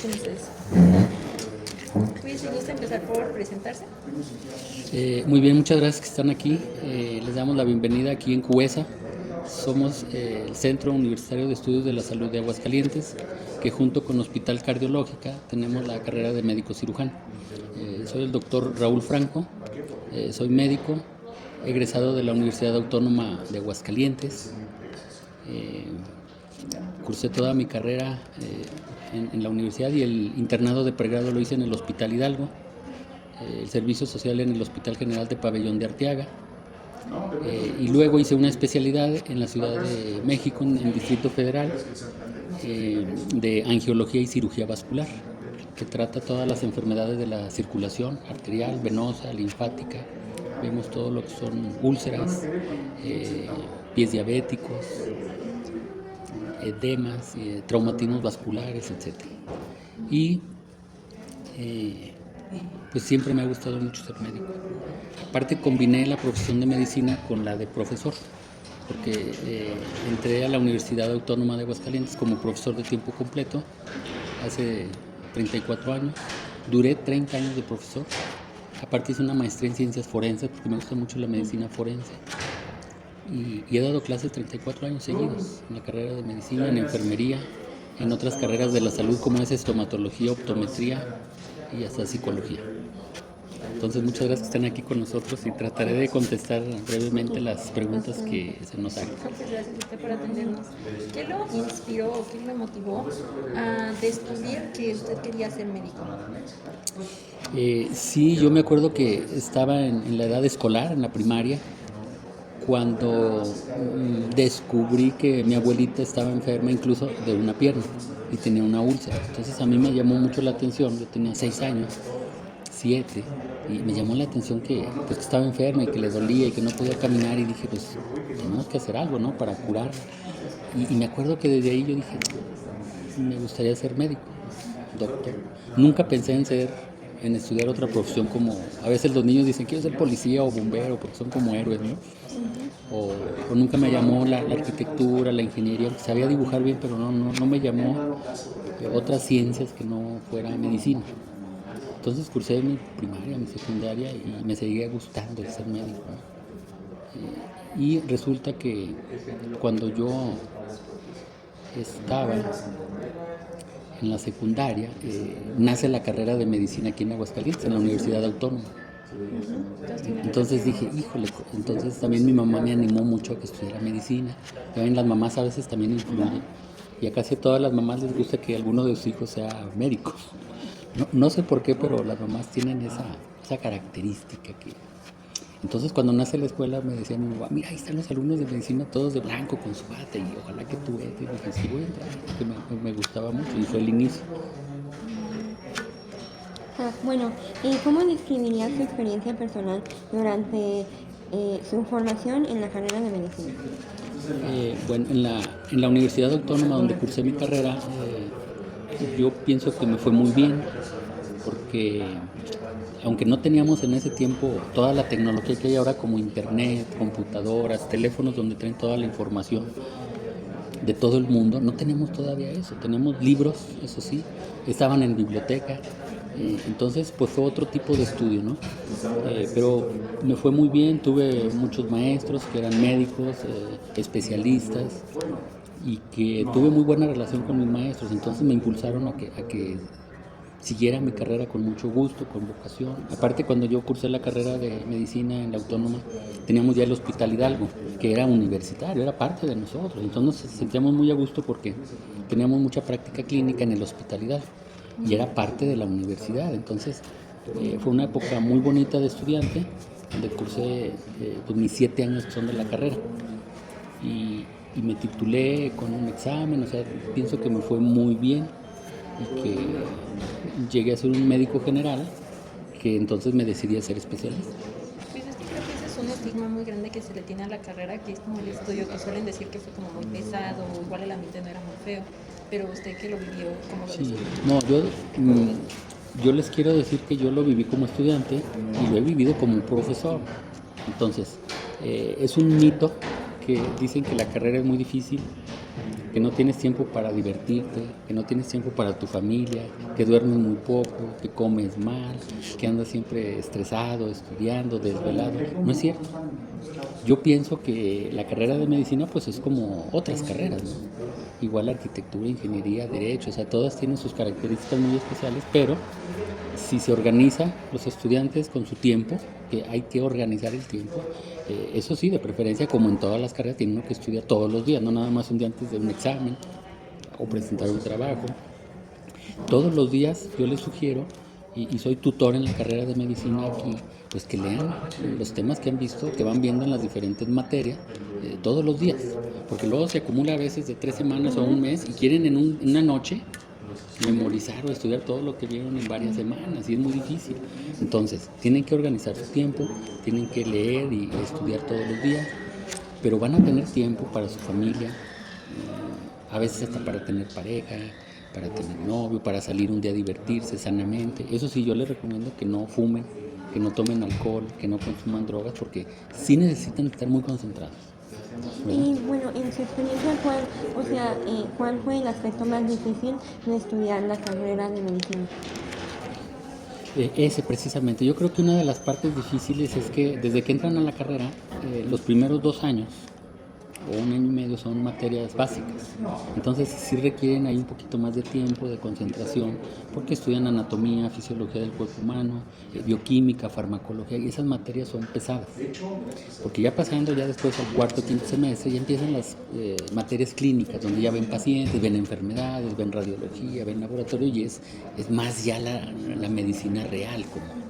Entonces, oye, si gusta empezar por presentarse. Muy bien, muchas gracias que están aquí. Les damos la bienvenida aquí en CUESA. Somos el Centro Universitario de Estudios de la Salud de Aguascalientes, que junto con Hospital Cardiológica tenemos la carrera de médico cirujano. Soy el doctor Raúl Franco, soy médico, egresado de la Universidad Autónoma de Aguascalientes. Cursé toda mi carrera en la universidad y el internado de pregrado lo hice en el Hospital Hidalgo, el servicio social en el Hospital General de Pabellón de Arteaga, y luego hice una especialidad en la Ciudad de México, en Distrito Federal, de angiología y cirugía vascular, que trata todas las enfermedades de la circulación arterial, venosa, linfática. Vemos todo lo que son úlceras, pies diabéticos, edemas, traumatismos vasculares, etc. Y pues siempre me ha gustado mucho ser médico. Aparte combiné la profesión de medicina con la de profesor, porque entré a la Universidad Autónoma de Aguascalientes como profesor de tiempo completo hace 34 años. Duré 30 años de profesor. Aparte hice una maestría en ciencias forenses porque me gusta mucho la medicina forense. Y he dado clases 34 años seguidos en la carrera de medicina, en enfermería, en otras carreras de la salud como es estomatología, optometría y hasta psicología. Entonces muchas gracias que estén aquí con nosotros y trataré de contestar brevemente las preguntas que se nos hagan. Muchas gracias a usted por atendernos. ¿Qué lo inspiró o qué lo motivó a descubrir que usted quería ser médico? Sí, yo me acuerdo que estaba en la edad escolar, en la primaria, cuando descubrí que mi abuelita estaba enferma incluso de una pierna y tenía una úlcera. Entonces a mí me llamó mucho la atención, yo tenía 6 años, 7, y me llamó la atención que, pues, que estaba enferma y que le dolía y que no podía caminar, y dije, pues tenemos que hacer algo, ¿no?, para curar. Y me acuerdo que desde ahí yo dije, me gustaría ser médico, doctor. Nunca pensé en estudiar otra profesión, como a veces los niños dicen quiero ser policía o bombero porque son como héroes, ¿no? O nunca me llamó la arquitectura, la ingeniería, sabía dibujar bien, pero no me llamó otras ciencias que no fuera medicina. Entonces cursé mi primaria, mi secundaria y me seguía gustando el ser médico, ¿no? Y resulta que cuando yo estaba en la secundaria, nace la carrera de medicina aquí en Aguascalientes, en la Universidad Autónoma. Entonces dije, híjole, entonces también mi mamá me animó mucho a que estudiara medicina. También las mamás a veces también influyen. Y a casi todas las mamás les gusta que alguno de sus hijos sea médico. No sé por qué, pero las mamás tienen esa característica que... Entonces cuando nace la escuela me decía mi mamá, mira, ahí están los alumnos de medicina todos de blanco con su bata y ojalá que tú entres. Y dije, sí voy a entrar, porque me gustaba mucho y fue el inicio. Bueno, ¿cómo describiría su experiencia personal durante su formación en la carrera de medicina? Bueno, en la Universidad Autónoma donde cursé mi carrera, yo pienso que me fue muy bien, porque aunque no teníamos en ese tiempo toda la tecnología que hay ahora, como internet, computadoras, teléfonos donde traen toda la información de todo el mundo, no tenemos todavía eso. Tenemos libros, eso sí, estaban en biblioteca. Entonces pues fue otro tipo de estudio, ¿no? Pero me fue muy bien, tuve muchos maestros que eran médicos, especialistas, y que tuve muy buena relación con mis maestros. Entonces me impulsaron a que siguiera mi carrera con mucho gusto, con vocación. Aparte, cuando yo cursé la carrera de medicina en la Autónoma, teníamos ya el Hospital Hidalgo, que era universitario, era parte de nosotros. Entonces nos sentíamos muy a gusto porque teníamos mucha práctica clínica en el Hospital Hidalgo y era parte de la universidad. Entonces fue una época muy bonita de estudiante, donde cursé pues, mis 7 años que son de la carrera. Y me titulé con un examen, o sea, pienso que me fue muy bien y que llegué a ser un médico general, que entonces me decidí a ser especialista. Pues es que creo que ese es un estigma muy grande que se le tiene a la carrera, que es como el estudio, que suelen decir que fue como muy pesado, o igual el ambiente no era muy feo, pero usted que lo vivió, ¿cómo lo Sí, describió? no, yo les quiero decir que yo lo viví como estudiante y lo he vivido como un profesor. Entonces, es un mito que dicen que la carrera es muy difícil. que no tienes tiempo para divertirte, que no tienes tiempo para tu familia, que duermes muy poco, que comes mal, que andas siempre estresado, estudiando, desvelado. No es cierto. Yo pienso que la carrera de medicina pues es como otras carreras, ¿no? Igual arquitectura, ingeniería, derecho, o sea, todas tienen sus características muy especiales, pero si se organiza los estudiantes con su tiempo, que hay que organizar el tiempo, eso sí, de preferencia, como en todas las carreras, tiene uno que estudiar todos los días, no nada más un día antes de un examen o presentar un trabajo. Todos los días yo les sugiero, y soy tutor en la carrera de medicina aquí, pues que lean los temas que han visto, que van viendo en las diferentes materias, todos los días, porque luego se acumula a veces de 3 semanas o un mes y quieren en una noche memorizar o estudiar todo lo que vieron en varias semanas y es muy difícil. Entonces, tienen que organizar su tiempo, tienen que leer y estudiar todos los días, pero van a tener tiempo para su familia, a veces hasta para tener pareja, para tener novio, para salir un día a divertirse sanamente. Eso sí, yo les recomiendo que no fumen, que no tomen alcohol, que no consuman drogas, porque sí necesitan estar muy concentrados, ¿verdad? Y bueno, en su experiencia, ¿cuál fue el aspecto más difícil de estudiar la carrera de medicina? Ese precisamente, yo creo que una de las partes difíciles es que desde que entran a la carrera, los primeros 2 años o 1 año y medio son materias básicas, entonces sí requieren ahí un poquito más de tiempo, de concentración, porque estudian anatomía, fisiología del cuerpo humano, bioquímica, farmacología, y esas materias son pesadas, porque ya pasando ya después al cuarto o quinto semestre ya empiezan las materias clínicas, donde ya ven pacientes, ven enfermedades, ven radiología, ven laboratorio, y es más ya la medicina real como.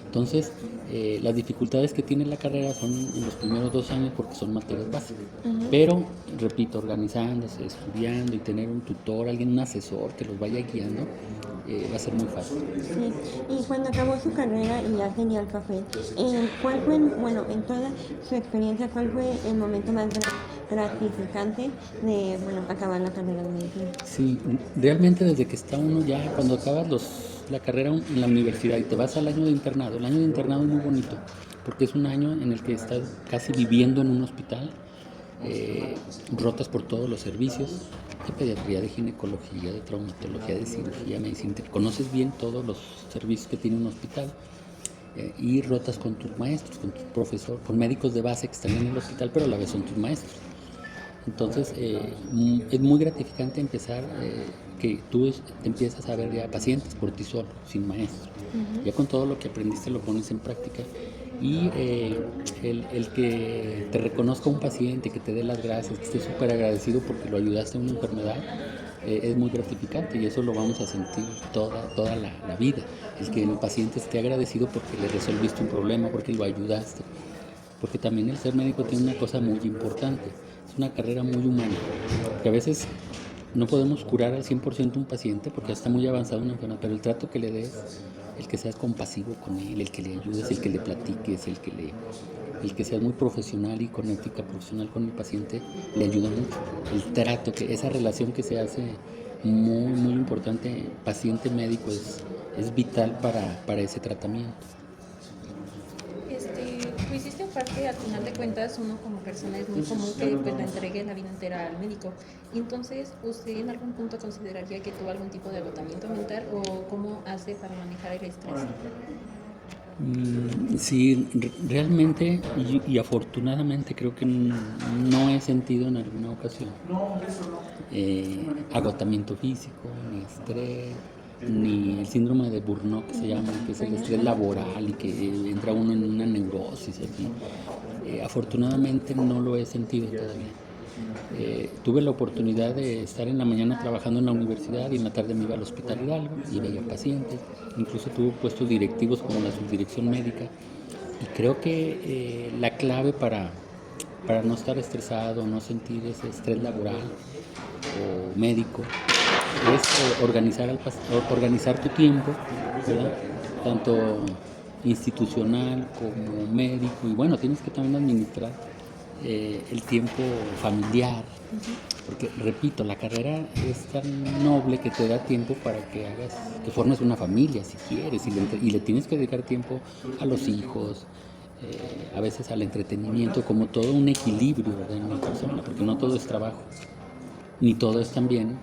Entonces, las dificultades que tiene la carrera son en los primeros 2 años porque son materias básicas. Pero, repito, organizándose, estudiando y tener un tutor, alguien, un asesor que los vaya guiando, va a ser muy fácil. Sí. Y cuando acabó su carrera y ya tenía el papel, ¿cuál fue, en toda su experiencia, cuál fue el momento más gratificante de, acabar la carrera de medicina? Sí, realmente desde que está uno ya, cuando acabas la carrera en la universidad y te vas al año de internado, el año de internado es muy bonito, porque es un año en el que estás casi viviendo en un hospital, rotas por todos los servicios, de pediatría, de ginecología, de traumatología, de cirugía, medicina, conoces bien todos los servicios que tiene un hospital, y rotas con tus maestros, con tus profesores, con médicos de base que están en el hospital, pero a la vez son tus maestros. Entonces, es muy gratificante empezar, que tú te empiezas a ver ya pacientes por ti solo, sin maestro. Ya con todo lo que aprendiste lo pones en práctica. Y el que te reconozca un paciente, que te dé las gracias, que esté súper agradecido porque lo ayudaste en una enfermedad, es muy gratificante, y eso lo vamos a sentir toda la vida. El que el paciente esté agradecido porque le resolviste un problema, porque lo ayudaste. Porque también el ser médico tiene una cosa muy importante, es una carrera muy humana, que a veces no podemos curar al 100% un paciente porque ya está muy avanzado una enfermedad, pero el trato que le des, el que seas compasivo con él, el que le ayudes, el que le platiques, el que seas muy profesional y con ética profesional con el paciente, le ayuda mucho. El trato, esa relación que se hace muy, muy importante, paciente-médico, es vital para ese tratamiento. Pues esta parte, al final de cuentas, uno como persona es muy común que pues le entregue la vida entera al médico. Y entonces, ¿usted en algún punto consideraría que tuvo algún tipo de agotamiento mental o cómo hace para manejar el estrés? Sí, realmente y afortunadamente creo que no he sentido en alguna ocasión agotamiento físico, ni estrés, ni el síndrome de Burnout, que se llama, que es el estrés laboral y que entra uno en una neurosis así. Afortunadamente no lo he sentido todavía. Tuve la oportunidad de estar en la mañana trabajando en la universidad y en la tarde me iba al Hospital Hidalgo y veía pacientes, incluso tuve puestos directivos como la subdirección médica, y creo que la clave para no estar estresado, no sentir ese estrés laboral o médico, es organizar tu tiempo, ¿verdad? Tanto institucional como médico, y bueno, tienes que también administrar el tiempo familiar, porque repito, la carrera es tan noble que te da tiempo para que formes una familia si quieres, y le tienes que dedicar tiempo a los hijos, a veces al entretenimiento, como todo un equilibrio, ¿verdad?, en una persona, porque no todo es trabajo. ni todo es también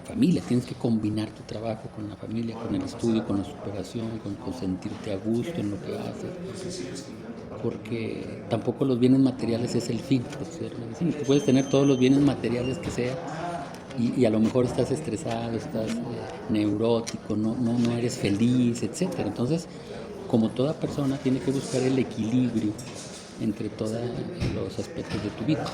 familia. Tienes que combinar tu trabajo con la familia, con el estudio, con la superación, con sentirte a gusto en lo que haces, porque tampoco los bienes materiales es el fin de estudiar medicina. Tú puedes tener todos los bienes materiales que sea y a lo mejor estás estresado, estás neurótico, no eres feliz, etcétera. Entonces, como toda persona, tiene que buscar el equilibrio entre todos los aspectos de tu vida.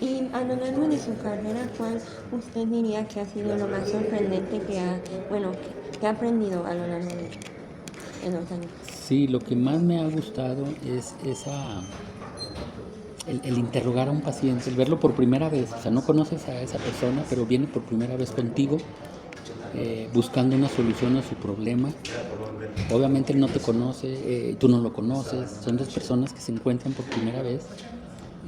Y a lo largo de su carrera, ¿cuál usted diría que ha sido lo más sorprendente que ha aprendido a lo largo de los años? Sí, lo que más me ha gustado es el interrogar a un paciente, el verlo por primera vez. O sea, no conoces a esa persona, pero viene por primera vez contigo, buscando una solución a su problema. Obviamente él no te conoce, tú no lo conoces. Son dos personas que se encuentran por primera vez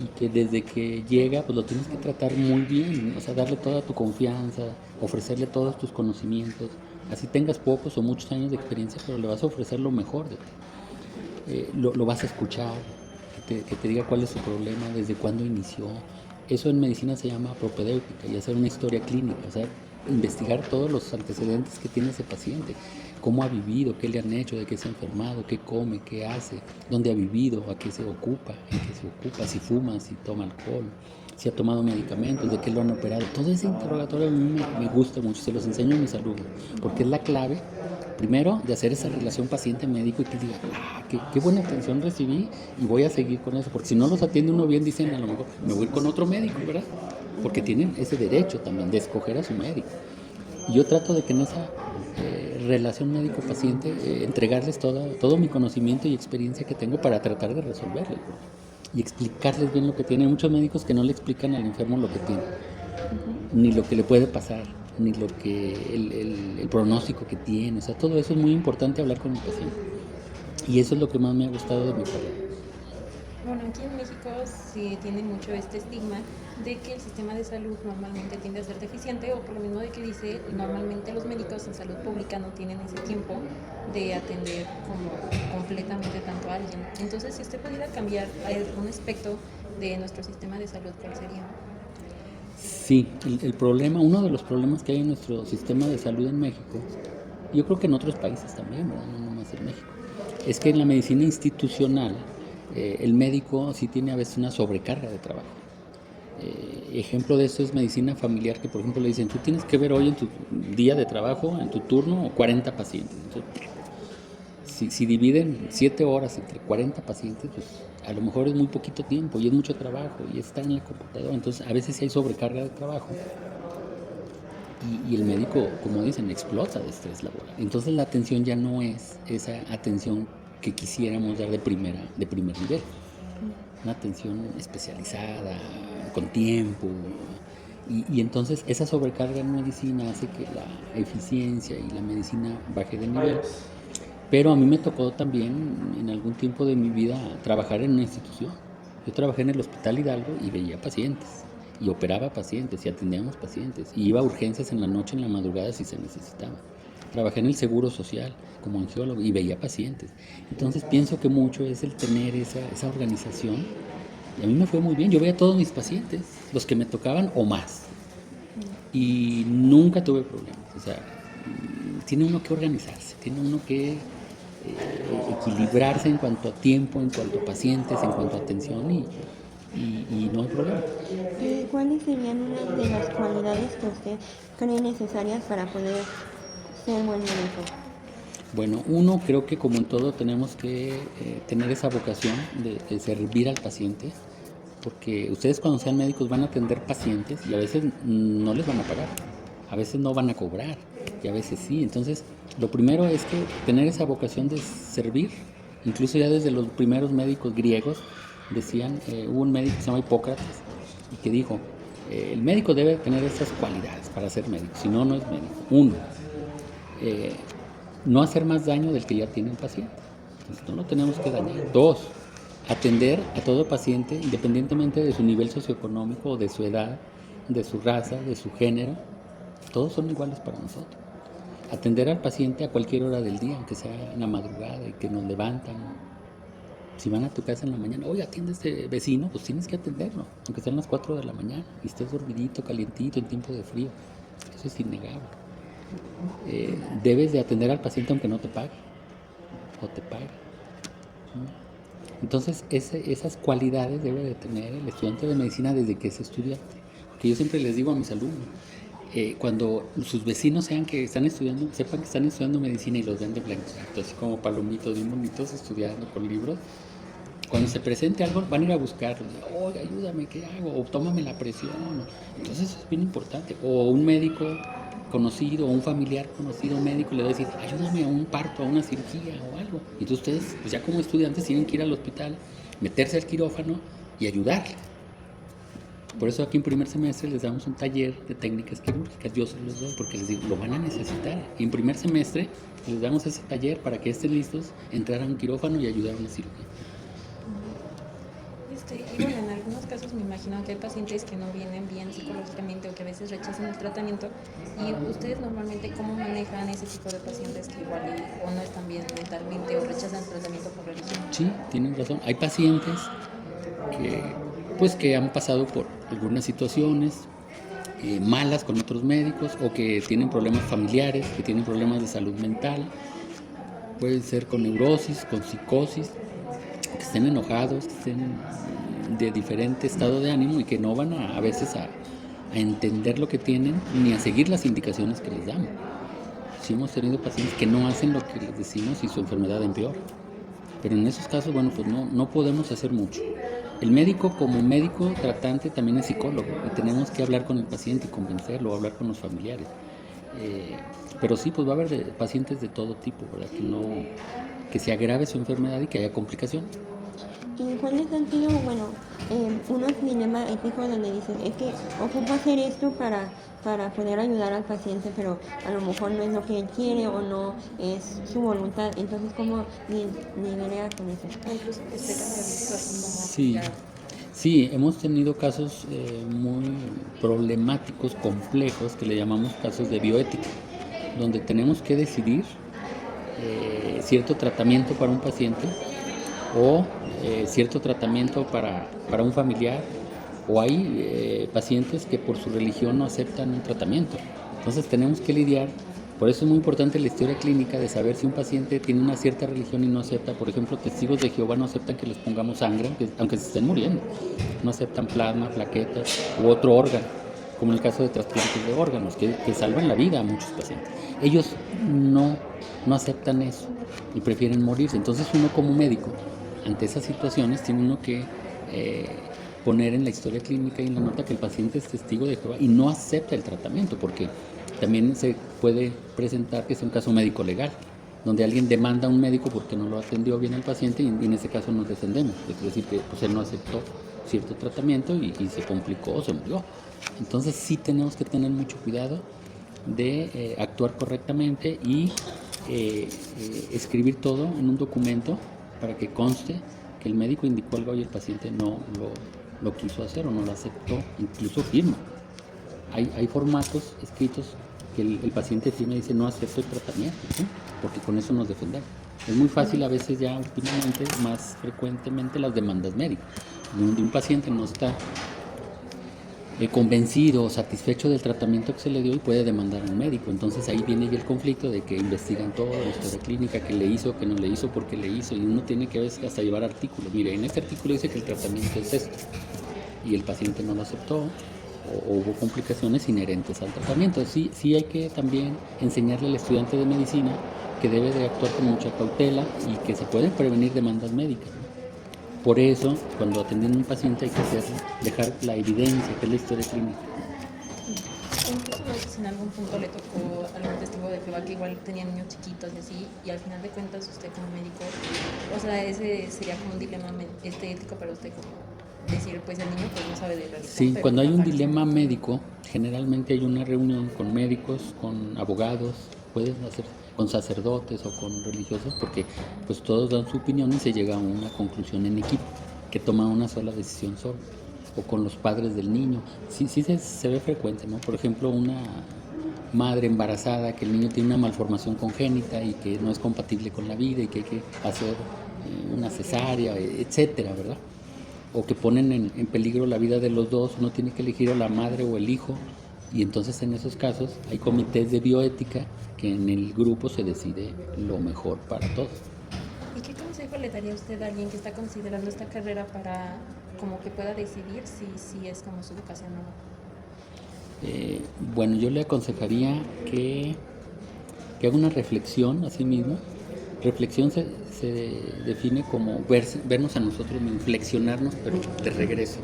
y que desde que llega pues lo tienes que tratar muy bien, o sea, darle toda tu confianza, ofrecerle todos tus conocimientos, así tengas pocos o muchos años de experiencia, pero le vas a ofrecer lo mejor de ti. Lo vas a escuchar, que te diga cuál es su problema, desde cuándo inició. Eso en medicina se llama propedéutica y hacer una historia clínica, o sea, investigar todos los antecedentes que tiene ese paciente, cómo ha vivido, qué le han hecho, de qué se ha enfermado, qué come, qué hace, dónde ha vivido, a qué se ocupa, en qué se ocupa, si fuma, si toma alcohol, si ha tomado medicamentos, de qué lo han operado. Todo ese interrogatorio a mí me gusta mucho, se los enseño a mis alumnos, porque es la clave, primero, de hacer esa relación paciente-médico y que diga, qué buena atención recibí y voy a seguir con eso, porque si no los atiende uno bien, dicen a lo mejor, me voy a ir con otro médico, ¿verdad? Porque tienen ese derecho también de escoger a su médico. Y yo trato de que en esa relación médico-paciente entregarles todo mi conocimiento y experiencia que tengo para tratar de resolverlo y explicarles bien lo que tiene. Hay muchos médicos que no le explican al enfermo lo que tiene, ni lo que le puede pasar, ni lo que el pronóstico que tiene. O sea, todo eso es muy importante hablar con el paciente. Y eso es lo que más me ha gustado de mi carrera. Bueno, aquí en México sí tiene mucho este estigma de que el sistema de salud normalmente tiende a ser deficiente, o por lo mismo de que dice, normalmente los médicos en salud pública no tienen ese tiempo de atender como completamente tanto a alguien. Entonces, si usted pudiera cambiar algún aspecto de nuestro sistema de salud, ¿cuál sería? Sí, el problema, uno de los problemas que hay en nuestro sistema de salud en México, yo creo que en otros países también, ¿verdad? No nomás en México, es que en la medicina institucional el médico sí tiene a veces una sobrecarga de trabajo. Ejemplo de esto es medicina familiar, que por ejemplo le dicen, tú tienes que ver hoy en tu día de trabajo, en tu turno, 40 pacientes. Entonces, si dividen 7 horas entre 40 pacientes, pues a lo mejor es muy poquito tiempo y es mucho trabajo y estar en la computadora. Entonces a veces sí hay sobrecarga de trabajo y el médico, como dicen, explota de estrés laboral. Entonces la atención ya no es esa atención que quisiéramos dar de primer nivel. Una atención especializada, con tiempo. Y entonces esa sobrecarga en medicina hace que la eficiencia y la medicina baje de nivel. Pero a mí me tocó también en algún tiempo de mi vida trabajar en una institución. Yo trabajé en el Hospital Hidalgo y veía pacientes, y operaba pacientes, y atendíamos pacientes, y iba a urgencias en la noche, en la madrugada si se necesitaba. Trabajé en el Seguro Social como angiólogo y veía pacientes. Entonces pienso que mucho es el tener esa organización. Y a mí me fue muy bien. Yo veía a todos mis pacientes, los que me tocaban o más. Y nunca tuve problemas. O sea, tiene uno que organizarse, tiene uno que equilibrarse en cuanto a tiempo, en cuanto a pacientes, en cuanto a atención y no hay problema. ¿Cuáles serían unas de las cualidades que usted cree necesarias para poder ser buen médico? Bueno, uno, creo que como en todo tenemos que tener esa vocación de servir al paciente, porque ustedes cuando sean médicos van a atender pacientes y a veces no les van a pagar, a veces no van a cobrar y a veces sí. Entonces, lo primero es que tener esa vocación de servir, incluso ya desde los primeros médicos griegos decían, hubo un médico que se llama Hipócrates y que dijo, el médico debe tener esas cualidades para ser médico, si no, no es médico. Uno, no hacer más daño del que ya tiene el paciente. Entonces, no lo tenemos que dañar. Dos, atender a todo paciente independientemente de su nivel socioeconómico o de su edad, de su raza, de su género. Todos son iguales para nosotros. Atender al paciente a cualquier hora del día, aunque sea en la madrugada y que nos levantan. Si van a tu casa en la mañana, oye, atiende a este vecino, pues tienes que atenderlo, aunque sean las 4 de la mañana y estés dormidito, calientito, en tiempo de frío. Eso es innegable. Debes de atender al paciente aunque no te pague o te pague. Entonces, esas cualidades debe de tener el estudiante de medicina desde que es estudiante. Que yo siempre les digo a mis alumnos, cuando sus vecinos sepan que están estudiando medicina y los ven de blanquito, así como palomitos bien bonitos estudiando con libros, cuando se presente algo van a ir a buscarlo. Oye, ayúdame, ¿qué hago? O tómame la presión. Entonces eso es bien importante. O un médico conocido o un familiar conocido médico le va a decir, ayúdame a un parto, a una cirugía o algo. Y entonces ustedes, pues ya como estudiantes, tienen que ir al hospital, meterse al quirófano y ayudarle. Por eso aquí en primer semestre les damos un taller de técnicas quirúrgicas. Yo se los doy porque les digo, lo van a necesitar. Y en primer semestre les damos ese taller para que estén listos, entrar a un quirófano y ayudar a una cirugía. Y bueno, en algunos casos me imagino que hay pacientes que no vienen bien psicológicamente o que a veces rechazan el tratamiento. ¿Y ustedes normalmente cómo manejan ese tipo de pacientes que igual o no están bien mentalmente o rechazan el tratamiento por religión? Sí, tienen razón. Hay pacientes que han pasado por algunas situaciones malas con otros médicos o que tienen problemas familiares, que tienen problemas de salud mental. Pueden ser con neurosis, con psicosis, que estén enojados, que estén de diferente estado de ánimo y que no van a veces a entender lo que tienen ni a seguir las indicaciones que les damos. Sí hemos tenido pacientes que no hacen lo que les decimos y su enfermedad empeora. Pero en esos casos, bueno, pues no podemos hacer mucho. El médico como médico tratante también es psicólogo y tenemos que hablar con el paciente y convencerlo, hablar con los familiares. Pero sí, pues va a haber pacientes de todo tipo, ¿verdad? Que se agrave su enfermedad y que haya complicaciones. ¿Y cuáles han sido, unos dilemas éticos donde dicen, es que ocupo hacer esto para poder ayudar al paciente, pero a lo mejor no es lo que él quiere o no es su voluntad? Entonces, ¿cómo lidiar con eso? Incluso que usted también ha visto así como Sí. ya. Sí, hemos tenido casos muy problemáticos, complejos, que le llamamos casos de bioética, donde tenemos que decidir cierto tratamiento para un paciente o cierto tratamiento para un familiar, o hay pacientes que por su religión no aceptan un tratamiento. Entonces tenemos que lidiar. Por eso es muy importante la historia clínica de saber si un paciente tiene una cierta religión y no acepta. Por ejemplo, testigos de Jehová no aceptan que les pongamos sangre, aunque se estén muriendo. No aceptan plasma, plaquetas u otro órgano, como en el caso de trasplantes de órganos, que salvan la vida a muchos pacientes. Ellos no aceptan eso y prefieren morirse. Entonces uno como médico, ante esas situaciones, tiene uno que poner en la historia clínica y en la nota que el paciente es testigo de Jehová y no acepta el tratamiento, porque también se puede presentar que es un caso médico legal, donde alguien demanda a un médico porque no lo atendió bien al paciente y en ese caso nos defendemos. Es decir, que pues, él no aceptó cierto tratamiento y se complicó o se murió. Entonces sí tenemos que tener mucho cuidado de actuar correctamente y escribir todo en un documento para que conste que el médico indicó algo y el paciente no lo quiso hacer o no lo aceptó, incluso firma. Hay formatos escritos que el paciente firma y dice no acepto el tratamiento, ¿sí? Porque con eso nos defendemos. Es muy fácil a veces ya últimamente, más frecuentemente las demandas médicas. Donde un paciente no está convencido o satisfecho del tratamiento que se le dio y puede demandar a un médico. Entonces ahí viene ya el conflicto de que investigan todo, la historia clínica, que le hizo, que no le hizo, por qué le hizo, y uno tiene que a veces hasta llevar artículos. Mire, en este artículo dice que el tratamiento es esto y el paciente no lo aceptó o hubo complicaciones inherentes al tratamiento. Sí hay que también enseñarle al estudiante de medicina que debe de actuar con mucha cautela y que se pueden prevenir demandas médicas. Por eso, cuando atienden a un paciente hay que dejar la evidencia, que es la historia clínica. Incluso no sé si en algún punto le tocó algún testigo de Jehová que igual tenía niños chiquitos y así, y al final de cuentas usted como médico, o sea, ese sería como un dilema ético para usted, como decir, pues el niño pues no sabe de religión. Sí, cuando hay un dilema médico, generalmente hay una reunión con médicos, con abogados, pueden hacer con sacerdotes o con religiosos, porque pues todos dan su opinión y se llega a una conclusión en equipo, que toma una sola decisión solo, o con los padres del niño. Sí se ve frecuente, ¿no? Por ejemplo, una madre embarazada, que el niño tiene una malformación congénita y que no es compatible con la vida y que hay que hacer una cesárea, etcétera, ¿verdad? O que ponen en peligro la vida de los dos, uno tiene que elegir a la madre o el hijo, y entonces en esos casos hay comités de bioética que en el grupo se decide lo mejor para todos. ¿Y qué consejo le daría usted a alguien que está considerando esta carrera para como que pueda decidir si es como su vocación o no? Bueno, yo le aconsejaría que haga una reflexión a sí mismo. Reflexión se define como vernos a nosotros mismos, flexionarnos, pero de regreso,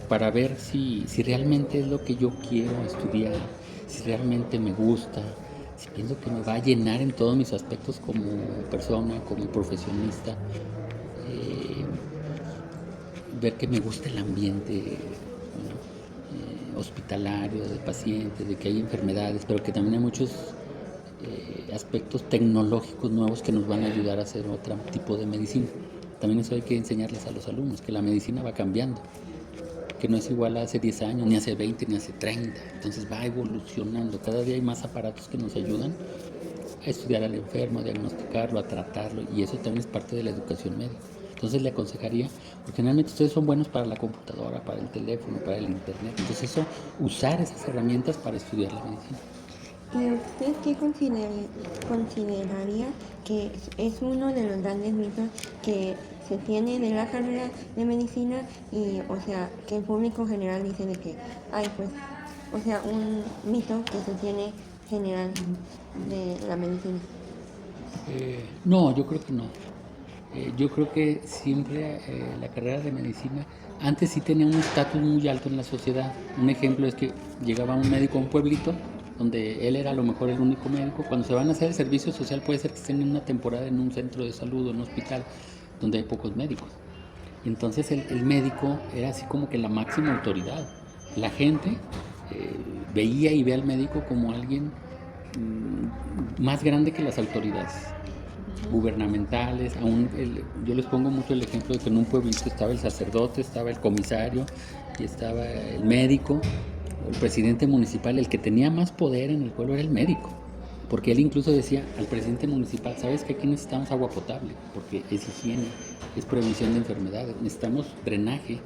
para ver si realmente es lo que yo quiero estudiar, si realmente me gusta, si pienso que me va a llenar en todos mis aspectos como persona, como profesionista. Ver que me gusta el ambiente, ¿no? Hospitalario, de pacientes, de que hay enfermedades, pero que también hay muchos aspectos tecnológicos nuevos que nos van a ayudar a hacer otro tipo de medicina. También eso hay que enseñarles a los alumnos, que la medicina va cambiando, que no es igual a hace 10 años, ni hace 20, ni hace 30, entonces va evolucionando, cada día hay más aparatos que nos ayudan a estudiar al enfermo, a diagnosticarlo, a tratarlo, y eso también es parte de la educación médica. Entonces le aconsejaría, porque generalmente ustedes son buenos para la computadora, para el teléfono, para el internet, entonces eso, usar esas herramientas para estudiar la medicina. ¿Y usted qué consideraría que es uno de los grandes mitos que se tiene de la carrera de medicina y, o sea, que el público general dice de que hay, pues, o sea, un mito que se tiene general de la medicina? No, yo creo que no. Yo creo que siempre la carrera de medicina antes sí tenía un estatus muy alto en la sociedad. Un ejemplo es que llegaba un médico a un pueblito donde él era a lo mejor el único médico. Cuando se van a hacer el servicio social puede ser que estén en una temporada en un centro de salud o en un hospital donde hay pocos médicos. Entonces el médico era así como que la máxima autoridad. La gente veía y ve al médico como alguien más grande que las autoridades gubernamentales. Yo les pongo mucho el ejemplo de que en un pueblito estaba el sacerdote, estaba el comisario y estaba el médico, el presidente municipal. El que tenía más poder en el pueblo era el médico, porque él incluso decía al presidente municipal: sabes que aquí necesitamos agua potable, porque es higiene, es prevención de enfermedades, necesitamos drenaje,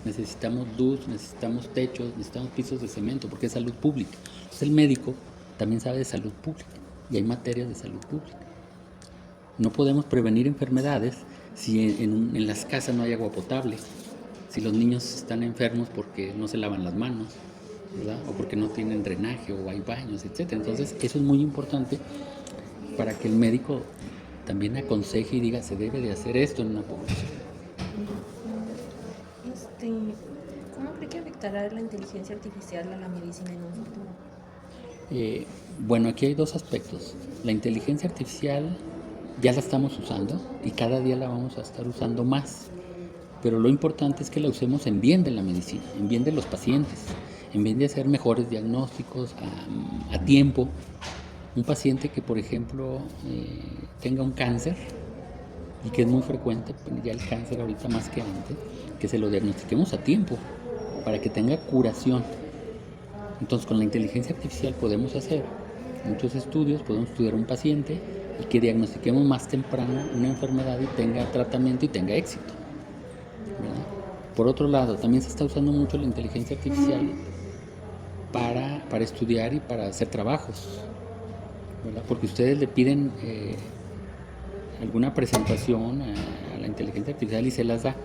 necesitamos luz, necesitamos techos, necesitamos pisos de cemento, porque es salud pública. Entonces el médico también sabe de salud pública y hay materias de salud pública. No podemos prevenir enfermedades si en las casas no hay agua potable, si los niños están enfermos porque no se lavan las manos, ¿verdad? O porque no tienen drenaje o hay baños, etc. Entonces eso es muy importante para que el médico también aconseje y diga: se debe de hacer esto en una población. ¿Cómo cree que afectará la inteligencia artificial a la medicina en un futuro? Bueno, aquí hay dos aspectos. La inteligencia artificial ya la estamos usando y cada día la vamos a estar usando más, pero lo importante es que la usemos en bien de la medicina, en bien de los pacientes, en bien de hacer mejores diagnósticos a tiempo. Un paciente que, por ejemplo, tenga un cáncer, y que es muy frecuente, ya el cáncer ahorita más que antes, que se lo diagnostiquemos a tiempo para que tenga curación. Entonces, con la inteligencia artificial podemos hacer muchos estudios, podemos estudiar a un paciente y que diagnostiquemos más temprano una enfermedad y tenga tratamiento y tenga éxito, ¿verdad? Por otro lado, también se está usando mucho la inteligencia artificial para estudiar y para hacer trabajos, ¿verdad? Porque ustedes le piden alguna presentación a la inteligencia artificial y se las da.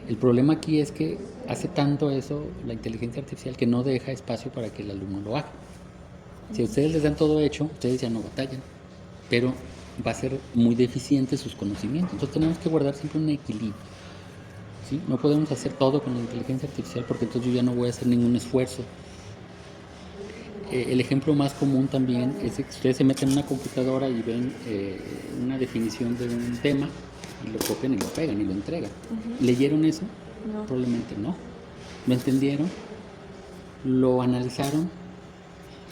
El problema aquí es que hace tanto eso la inteligencia artificial que no deja espacio para que el alumno lo haga. Si a ustedes les dan todo hecho, ustedes ya no batallan, pero va a ser muy deficiente sus conocimientos. Entonces tenemos que guardar siempre un equilibrio, ¿sí? No podemos hacer todo con la inteligencia artificial porque entonces yo ya no voy a hacer ningún esfuerzo. El ejemplo más común también es que ustedes se meten en una computadora y ven una definición de un tema y lo copian y lo pegan y lo entregan. ¿Leyeron eso? No. Probablemente no. ¿Lo entendieron? ¿Lo analizaron?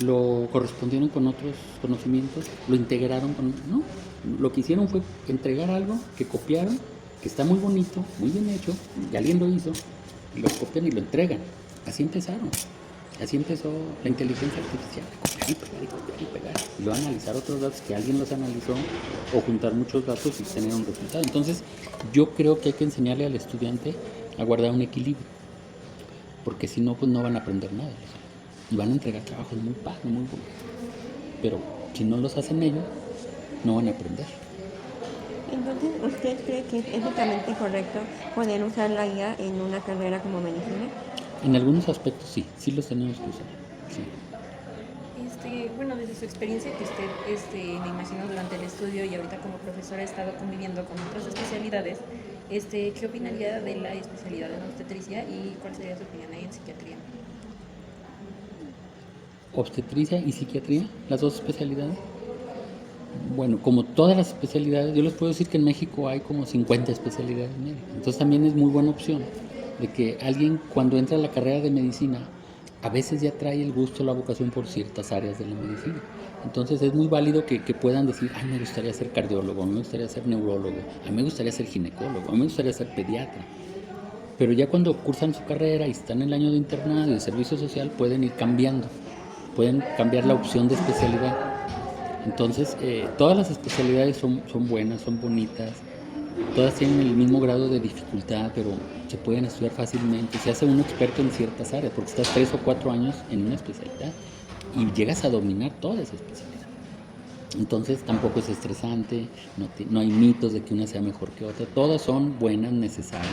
¿Lo correspondieron con otros conocimientos? ¿Lo integraron con...? No. Lo que hicieron fue entregar algo que copiaron, que está muy bonito, muy bien hecho, y alguien lo hizo, y lo copian y lo entregan. Así empezaron. Así empezó la inteligencia artificial, copiar y pegar y copiar y pegar. Y luego analizar otros datos que alguien los analizó o juntar muchos datos y tener un resultado. Entonces, yo creo que hay que enseñarle al estudiante a guardar un equilibrio, porque si no, pues no van a aprender nada. Y van a entregar trabajos muy padres, muy buenos. Pero si no los hacen ellos, no van a aprender. Entonces, ¿usted cree que es éticamente correcto poder usar la IA en una carrera como medicina? En algunos aspectos sí los tenemos que usar. Sí. Bueno, desde su experiencia que usted, me imagino durante el estudio y ahorita como profesora ha estado conviviendo con otras especialidades, ¿qué opinaría de la especialidad en obstetricia y cuál sería su opinión ahí en psiquiatría? Obstetricia y psiquiatría, las dos especialidades. Bueno, como todas las especialidades, yo les puedo decir que en México hay como 50 especialidades médicas. Entonces también es muy buena opción de que alguien cuando entra a la carrera de medicina, a veces ya trae el gusto, la vocación por ciertas áreas de la medicina. Entonces es muy válido que puedan decir, ay, me gustaría ser cardiólogo, me gustaría ser neurólogo, a mí me gustaría ser ginecólogo, a mí me gustaría ser pediatra. Pero ya cuando cursan su carrera y están en el año de internado y de servicio social, pueden ir cambiando, pueden cambiar la opción de especialidad. Entonces, todas las especialidades son buenas, son bonitas, todas tienen el mismo grado de dificultad, pero se pueden estudiar fácilmente. Se hace un experto en ciertas áreas, porque estás 3 o 4 años en una especialidad y llegas a dominar toda esa especialidad. Entonces, tampoco es estresante, no hay mitos de que una sea mejor que otra, todas son buenas, necesarias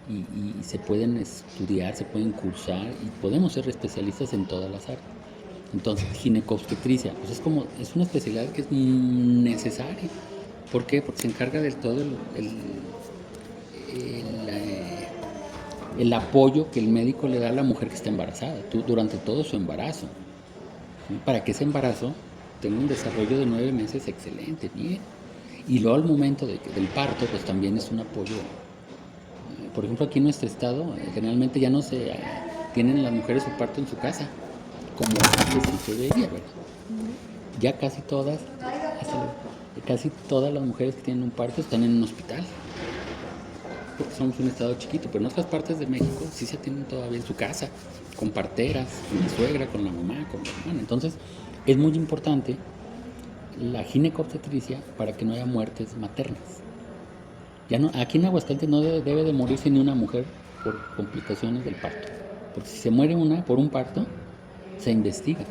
y se pueden estudiar, se pueden cursar y podemos ser especialistas en todas las áreas. Entonces, ginecobstetricia, pues es una especialidad que es necesaria. ¿Por qué? Porque se encarga de todo el apoyo que el médico le da a la mujer que está embarazada, durante todo su embarazo, ¿sí? Para que ese embarazo tenga un desarrollo de 9 meses excelente, bien. Y luego al momento del parto, pues también es un apoyo. Por ejemplo, aquí en nuestro estado, generalmente ya no se tienen las mujeres su parto en su casa, como antes sí se veía, ¿verdad? Ya casi todas las mujeres que tienen un parto están en un hospital, porque somos un estado chiquito, pero en otras partes de México sí se atienden todavía en su casa, con parteras, con la suegra, con la mamá, con la hermana. Entonces, es muy importante la ginecobstetricia para que no haya muertes maternas. Ya no, aquí en Aguascalientes no debe de morirse ni una mujer por complicaciones del parto, porque si se muere una por un parto, se investiga.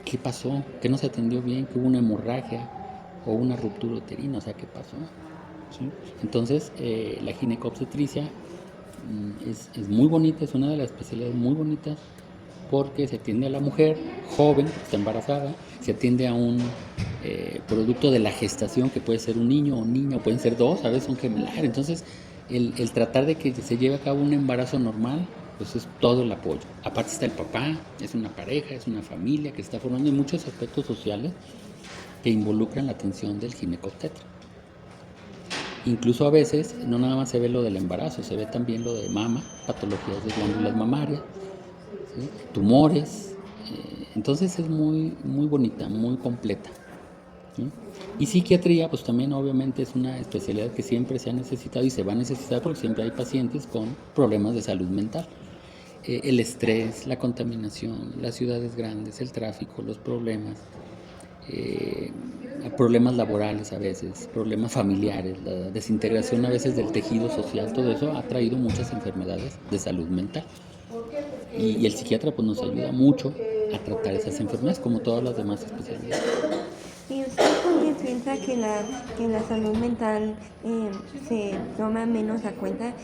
¿Qué pasó? ¿Qué no se atendió bien? ¿Que hubo una hemorragia o una ruptura uterina? O sea, ¿qué pasó? ¿Sí? Entonces, la ginecobstetricia es muy bonita, es una de las especialidades muy bonitas porque se atiende a la mujer joven, que está embarazada, se atiende a un producto de la gestación que puede ser un niño o niña, o pueden ser dos, a veces son gemelares. Entonces, el tratar de que se lleve a cabo un embarazo normal, pues es todo el apoyo. Aparte está el papá, es una pareja, es una familia que está formando muchos aspectos sociales que involucran la atención del ginecobstetra. Incluso a veces no nada más se ve lo del embarazo, se ve también lo de mama, patologías de glándulas mamarias, ¿sí? Tumores. Entonces es muy, muy bonita, muy completa, ¿sí? Y psiquiatría, pues también obviamente es una especialidad que siempre se ha necesitado y se va a necesitar porque siempre hay pacientes con problemas de salud mental. El estrés, la contaminación, las ciudades grandes, el tráfico, los problemas, problemas laborales a veces, problemas familiares, la desintegración a veces del tejido social, todo eso ha traído muchas enfermedades de salud mental. Y el psiquiatra pues nos ayuda mucho a tratar esas enfermedades como todas las demás especialidades. ¿Y usted por qué piensa que la salud mental se toma menos a cuenta?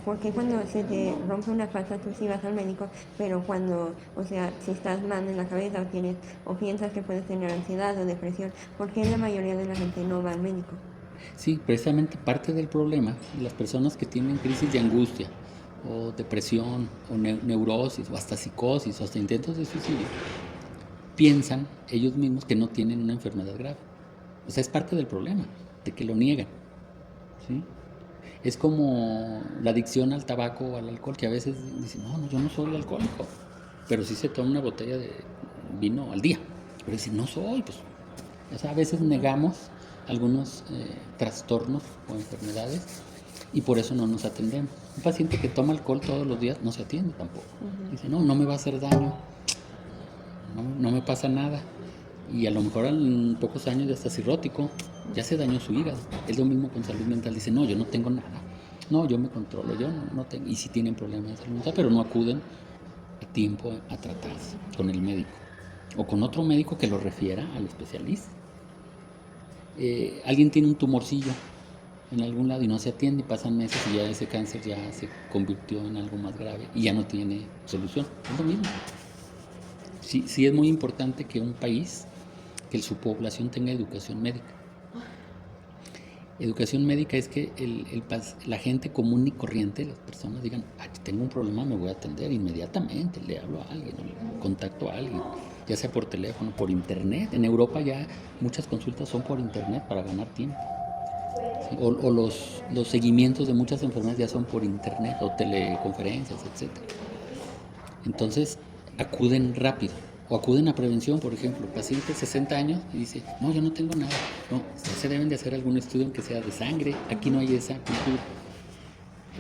Porque cuando se te rompe una falsa tú sí vas al médico, pero cuando, o sea, si estás mal en la cabeza o piensas que puedes tener ansiedad o depresión, ¿por qué la mayoría de la gente no va al médico? Sí, precisamente parte del problema, las personas que tienen crisis de angustia o depresión o neurosis o hasta psicosis o hasta intentos de suicidio, piensan ellos mismos que no tienen una enfermedad grave. O sea, es parte del problema, de que lo niegan, ¿sí? Es como la adicción al tabaco o al alcohol, que a veces dicen, no, yo no soy alcohólico, pero sí se toma una botella de vino al día. Pero dicen, no soy, pues. O sea, a veces negamos algunos trastornos o enfermedades y por eso no nos atendemos. Un paciente que toma alcohol todos los días no se atiende tampoco. Dice, no me va a hacer daño, no me pasa nada. Y a lo mejor en pocos años ya está cirrótico, ya se dañó su hígado. Es lo mismo con salud mental. Dice, no, yo no tengo nada. No, yo me controlo, yo no tengo. Y sí tienen problemas de salud mental, pero no acuden a tiempo a tratarse con el médico. O con otro médico que lo refiera al especialista. Alguien tiene un tumorcillo en algún lado y no se atiende, y pasan meses y ya ese cáncer ya se convirtió en algo más grave y ya no tiene solución. Es lo mismo. Sí es muy importante que un país, que su población tenga educación médica. Educación médica es que la gente común y corriente, las personas digan, tengo un problema, me voy a atender inmediatamente, le hablo a alguien, contacto a alguien, ya sea por teléfono, por internet. En Europa ya muchas consultas son por internet para ganar tiempo. ¿Sí? O los seguimientos de muchas enfermedades ya son por internet o teleconferencias, etc. Entonces acuden rápido. O acuden a prevención, por ejemplo, paciente de 60 años y dice, no, yo no tengo nada. No, se deben de hacer algún estudio aunque sea de sangre. Aquí no hay esa cultura.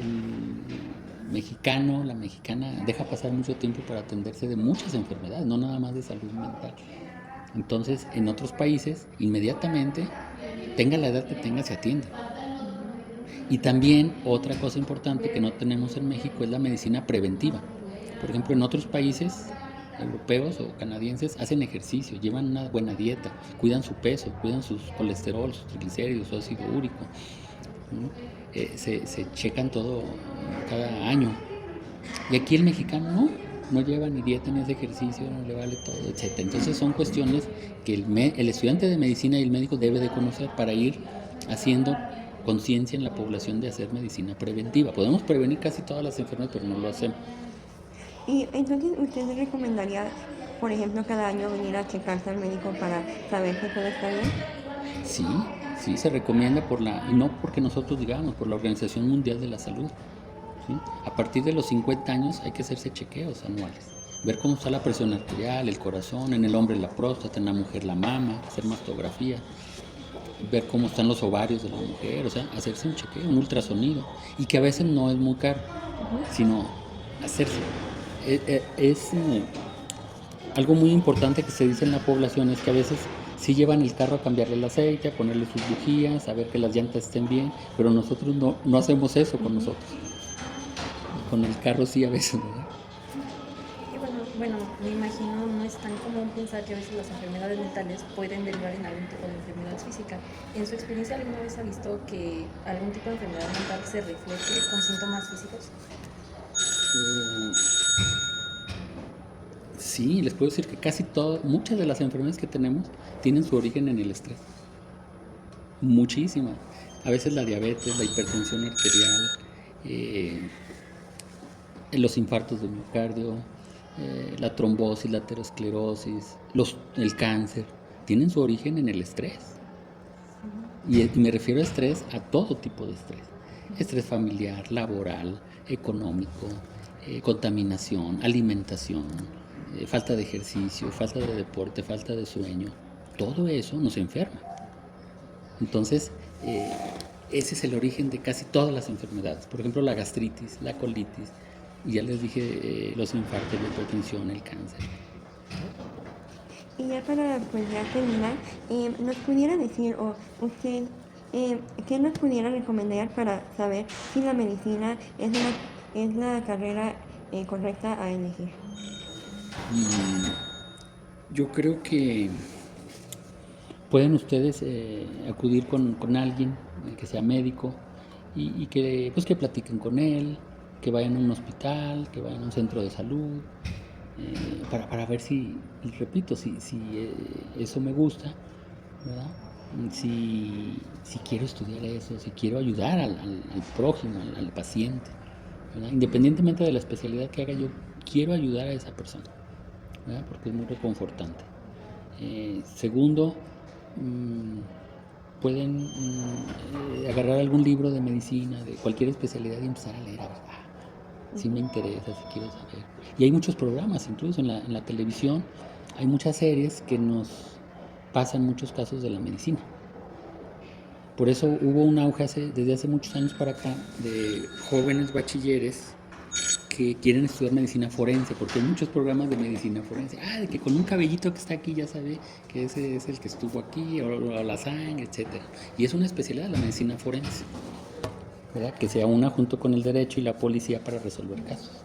El mexicano, la mexicana deja pasar mucho tiempo para atenderse de muchas enfermedades, no nada más de salud mental. Entonces, en otros países, inmediatamente, tenga la edad que tenga, se atiende. Y también otra cosa importante que no tenemos en México es la medicina preventiva. Por ejemplo, en otros países europeos o canadienses hacen ejercicio, llevan una buena dieta, cuidan su peso, cuidan sus colesterol, sus triglicéridos, su ácido úrico, ¿no? Se checan todo cada año. Y aquí el mexicano no lleva ni dieta ni hace ejercicio, no le vale todo, etc. Entonces son cuestiones que el estudiante de medicina y el médico debe de conocer para ir haciendo conciencia en la población de hacer medicina preventiva. Podemos prevenir casi todas las enfermedades, pero no lo hacemos. Y entonces, ¿usted le recomendaría, por ejemplo, cada año venir a checarse al médico para saber que todo está bien? Sí, se recomienda y no porque nosotros digamos, por la Organización Mundial de la Salud. ¿Sí? A partir de los 50 años hay que hacerse chequeos anuales. Ver cómo está la presión arterial, el corazón, en el hombre la próstata, en la mujer la mama, hacer mastografía, ver cómo están los ovarios de la mujer, o sea, hacerse un chequeo, un ultrasonido. Y que a veces no es muy caro, sino hacerse. Es algo muy importante que se dice en la población, es que a veces sí llevan el carro a cambiarle el aceite, a ponerle sus bujías, a ver que las llantas estén bien, pero nosotros no hacemos eso con nosotros. Con el carro sí a veces, ¿verdad? Y bueno, me imagino no es tan común pensar que a veces las enfermedades mentales pueden derivar en algún tipo de enfermedad física. ¿En su experiencia alguna vez ha visto que algún tipo de enfermedad mental se refleje con síntomas físicos? Sí, les puedo decir que muchas de las enfermedades que tenemos tienen su origen en el estrés. Muchísimas. A veces la diabetes, la hipertensión arterial, los infartos de miocardio, la trombosis, la aterosclerosis, el cáncer, tienen su origen en el estrés. Y me refiero a estrés, a todo tipo de estrés. Estrés familiar, laboral, económico, contaminación, alimentación, falta de ejercicio, falta de deporte, falta de sueño. Todo eso nos enferma. Entonces, ese es el origen de casi todas las enfermedades. Por ejemplo, la gastritis, la colitis, y ya les dije los infartos, la hipertensión, el cáncer. Y ya para ya terminar, ¿nos pudiera decir, o usted, qué nos pudiera recomendar para saber si la medicina es la carrera correcta a elegir? Yo creo que pueden ustedes acudir con alguien que sea médico y que platiquen con él, que vayan a un hospital, que vayan a un centro de salud, para ver si eso me gusta, ¿verdad? Si quiero estudiar eso, si quiero ayudar al prójimo, al paciente, ¿verdad? Independientemente de la especialidad que haga, yo quiero ayudar a esa persona, ¿verdad? Porque es muy reconfortante. Segundo, pueden agarrar algún libro de medicina, de cualquier especialidad y empezar a leer, a ver, si me interesa, si quiero saber. Y hay muchos programas, incluso en la televisión, hay muchas series que nos pasan muchos casos de la medicina. Por eso hubo un auge desde hace muchos años para acá de jóvenes bachilleres que quieren estudiar medicina forense, porque hay muchos programas de medicina forense. De que con un cabellito que está aquí ya sabe que ese es el que estuvo aquí, o la sangre, etcétera. Y es una especialidad, la medicina forense, ¿verdad? Que se una junto con el derecho y la policía para resolver casos.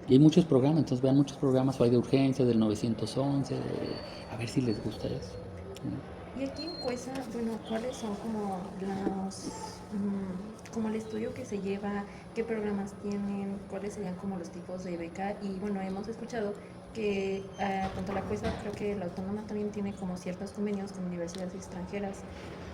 Y hay muchos programas, entonces vean muchos programas, o hay de urgencia, del 911, a ver si les gusta eso. Y aquí en Cuesa, bueno, ¿cuáles son como como el estudio que se lleva, qué programas tienen, cuáles serían como los tipos de beca? Y bueno, hemos escuchado que tanto la Cuesa, creo que la Autónoma también tiene como ciertos convenios con universidades extranjeras,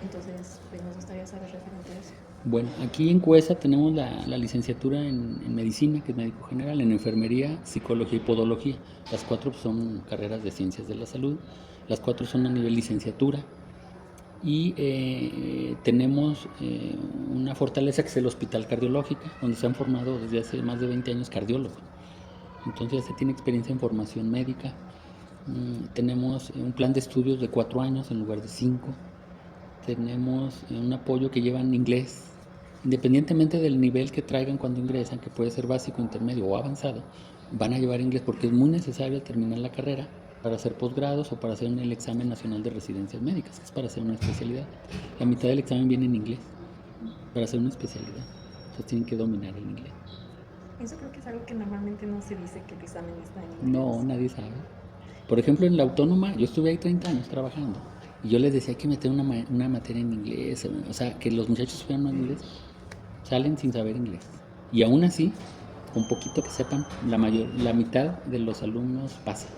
entonces pues nos gustaría saber referente a eso. Bueno, aquí en Cuesa tenemos la licenciatura en medicina, que es médico general, en enfermería, psicología y podología. Las 4 son carreras de ciencias de la salud, las 4 son a nivel licenciatura. Y tenemos una fortaleza que es el Hospital Cardiológico, donde se han formado desde hace más de 20 años cardiólogos. Entonces ya se tiene experiencia en formación médica. Tenemos un plan de estudios de 4 años en lugar de 5. Tenemos un apoyo que llevan inglés, independientemente del nivel que traigan cuando ingresan, que puede ser básico, intermedio o avanzado, van a llevar inglés porque es muy necesario al terminar la carrera para hacer posgrados o para hacer el examen nacional de residencias médicas, que es para hacer una especialidad. La mitad del examen viene en inglés, para hacer una especialidad. Entonces tienen que dominar el inglés. Eso creo que es algo que normalmente no se dice, que el examen está en inglés. No, nadie sabe. Por ejemplo, en la Autónoma, yo estuve ahí 30 años trabajando y yo les decía que meter una materia en inglés, o sea, que los muchachos supieran más inglés, salen sin saber inglés. Y aún así, con poquito que sepan, la mitad de los alumnos pasan.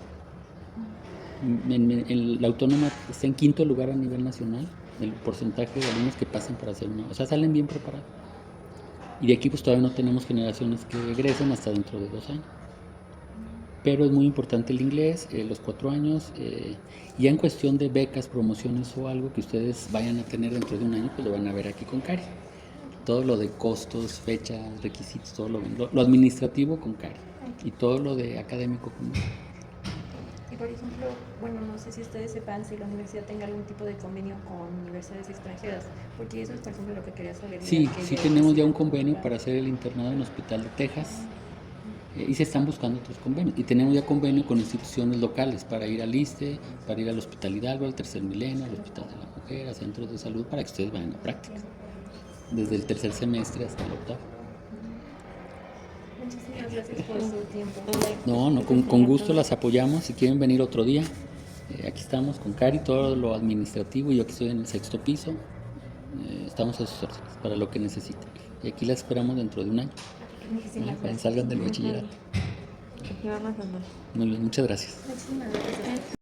La Autónoma está en 5.º lugar a nivel nacional, el porcentaje de alumnos que pasan para hacer o sea, salen bien preparados. Y de aquí pues todavía no tenemos generaciones que egresen hasta dentro de 2 años. Pero es muy importante el inglés, los 4 años, ya en cuestión de becas, promociones o algo que ustedes vayan a tener dentro de un año, pues lo van a ver aquí con Cari. Todo lo de costos, fechas, requisitos, todo lo administrativo con Cari y todo lo de académico conmigo. Y por ejemplo, bueno, no sé si ustedes sepan si la universidad tenga algún tipo de convenio con universidades extranjeras, porque eso es por ejemplo lo que quería saber. Sí, sí tenemos ya un convenio para hacer el internado en el Hospital de Texas y se están buscando otros convenios. Y tenemos ya convenio con instituciones locales para ir al ISSSTE, para ir al Hospital Hidalgo, al Tercer Milenio, al Hospital de la Mujer, a centros de salud, para que ustedes vayan a práctica, desde el 3er semestre hasta el 8º. Muchísimas gracias por su tiempo. No, con gusto las apoyamos. Si quieren venir otro día, aquí estamos con Cari, todo lo administrativo. Yo aquí estoy en el 6º piso. Estamos a sus órdenes para lo que necesiten. Y aquí las esperamos dentro de un año. Muchísimas Para que gracias. salgan del bachillerato. Aquí vamos a andar. Muy bien, muchas gracias. Muchísimas gracias.